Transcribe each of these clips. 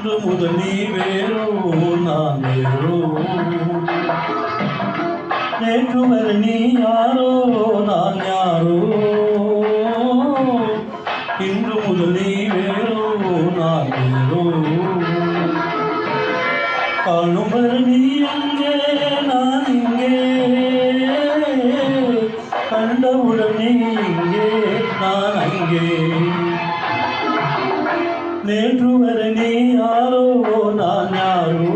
இன்று முதல் நீ வேறோ நான் வேறோ, நேற்று வரை நீ யாரோ நான் யாரோ, இன்று முதல் நீ வேறோ நான் வேறோ, காணும் வரை நீ எங்கே நான் இங்கே, கண்டவுடன் நீ இங்கே நான் அங்கே, நேற்று வரை நீ யாரோ நான் யாரோ,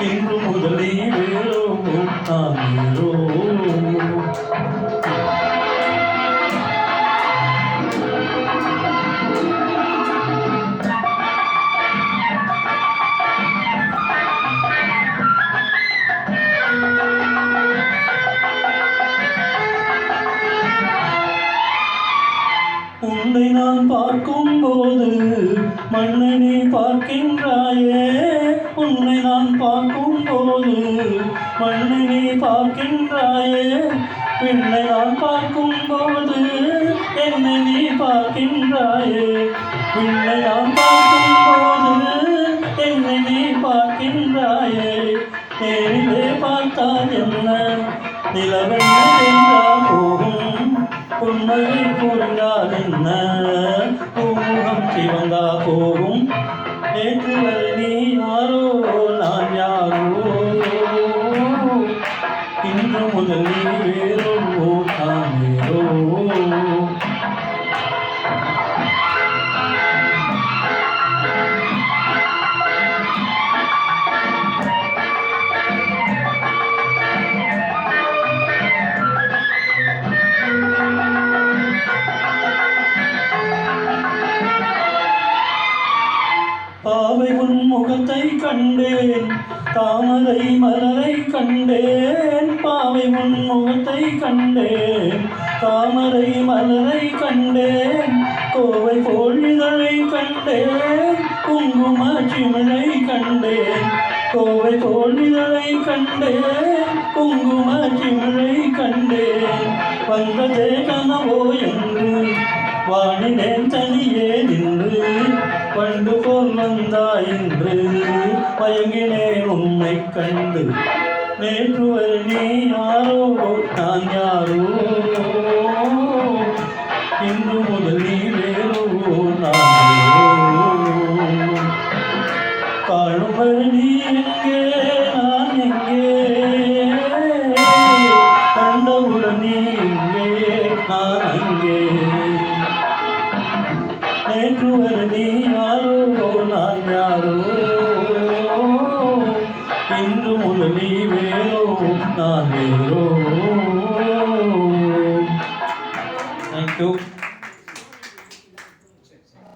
இன்று முதல் நீ வேறோ நான் வேறோ. உன்னை நான் பார்க்கும்போது மண்ணை நீ பார்க்கின்றாயே, உன்னை நான் பார்க்கும்போது மண்ணை நீ பார்க்கின்றாயே, பின்னை நான் பார்க்கும்போது என்னை நீ பார்க்கின்றாயே, பின்னை நான் பார்க்கும்போது என்னை நீ பார்க்கின்றாயே, நேரிலே பார்த்தால் என்ன நிலவென்ன என்றால் போகும், உண்மையை புரிந்தால் என்ன பூமுகம் சிவந்தா போகும், நேற்று வரை நீ யாரோ நான் யாரோ, இன்று முதல் நீ வேறோ நான் வேறோ. பாவை உன் முகத்தை கண்டேன், தாமரை மலரை கண்டேன், பாவை உன் முகத்தை கண்டேன், தாமரை மலரை கண்டேன், கோவை போல் இதழை கண்டேன், குங்கும சிமிழை கண்டேன், கோவை போல் இதழை கண்டேன், குங்கும சிமிழை கண்டேன், வந்ததே கனவோ என்று வாணினேன் தனியே நின்று, பண்டு போல் வந்தாய் என்று மயங்கினேன் உன்னை கண்டு, நேற்று வரை நீ யாரோ நான் யாரோ, இன்று முதல் நீ வேறோ நான் வேறோ, காணும் வரை நீ எங்கே நான் எங்கே, கண்டவுடன் நீ இங்கே நான் அங்கே, நேற்று வரை நீ யாரோ நான் யாரோ.